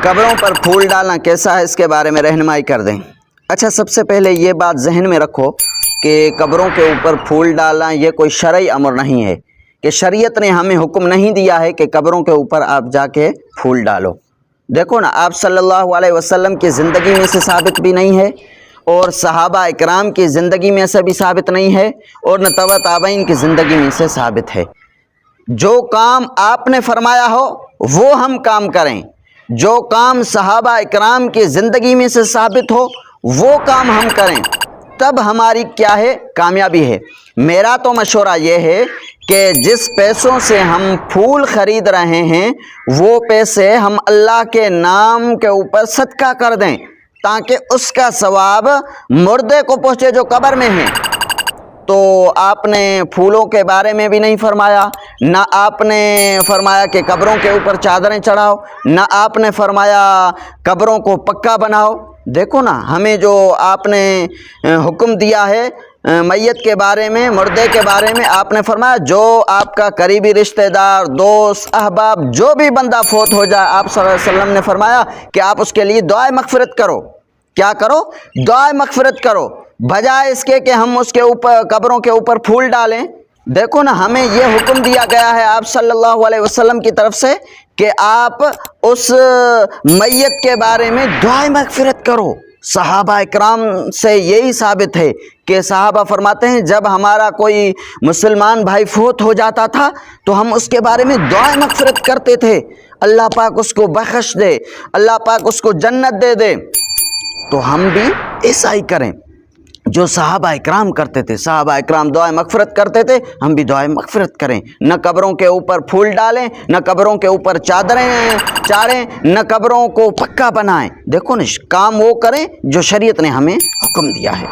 قبروں پر پھول ڈالنا کیسا ہے، اس کے بارے میں رہنمائی کر دیں۔ اچھا، سب سے پہلے یہ بات ذہن میں رکھو کہ قبروں کے اوپر پھول ڈالنا یہ کوئی شرعی امر نہیں ہے، کہ شریعت نے ہمیں حکم نہیں دیا ہے کہ قبروں کے اوپر آپ جا کے پھول ڈالو۔ دیکھو نا، آپ صلی اللہ علیہ وسلم کی زندگی میں سے ثابت بھی نہیں ہے، اور صحابہ اکرام کی زندگی میں سے بھی ثابت نہیں ہے، اور نہ تبع تابعین کی زندگی میں سے ثابت ہے۔ جو کام آپ نے فرمایا ہو وہ ہم کام کریں، جو کام صحابہ اکرام کی زندگی میں سے ثابت ہو وہ کام ہم کریں، تب ہماری کیا ہے، کامیابی ہے۔ میرا تو مشورہ یہ ہے کہ جس پیسوں سے ہم پھول خرید رہے ہیں وہ پیسے ہم اللہ کے نام کے اوپر صدقہ کر دیں، تاکہ اس کا ثواب مردے کو پہنچے جو قبر میں ہیں۔ تو آپ نے پھولوں کے بارے میں بھی نہیں فرمایا، نہ آپ نے فرمایا کہ قبروں کے اوپر چادریں چڑھاؤ، نہ آپ نے فرمایا قبروں کو پکا بناؤ۔ دیکھو نا، ہمیں جو آپ نے حکم دیا ہے میت کے بارے میں، مردے کے بارے میں، آپ نے فرمایا جو آپ کا قریبی رشتہ دار، دوست، احباب، جو بھی بندہ فوت ہو جائے، آپ صلی اللہ علیہ وسلم نے فرمایا کہ آپ اس کے لیے دعائے مغفرت کرو۔ کیا کرو؟ دعائے مغفرت کرو، بجائے اس کے کہ ہم اس کے اوپر قبروں کے اوپر پھول ڈالیں۔ دیکھو نا، ہمیں یہ حکم دیا گیا ہے آپ صلی اللہ علیہ وسلم کی طرف سے کہ آپ اس میت کے بارے میں دعائے مغفرت کرو۔ صحابہ اکرام سے یہی ثابت ہے کہ صحابہ فرماتے ہیں جب ہمارا کوئی مسلمان بھائی فوت ہو جاتا تھا تو ہم اس کے بارے میں دعائے مغفرت کرتے تھے، اللہ پاک اس کو بخش دے، اللہ پاک اس کو جنت دے دے۔ تو ہم بھی ایسا ہی کریں جو صحابہ اکرام کرتے تھے۔ صحابہ اکرام دعائے مغفرت کرتے تھے، ہم بھی دعائے مغفرت کریں۔ نہ قبروں کے اوپر پھول ڈالیں، نہ قبروں کے اوپر چادریں چاڑیں، نہ قبروں کو پکا بنائیں۔ دیکھو نا، کام وہ کریں جو شریعت نے ہمیں حکم دیا ہے۔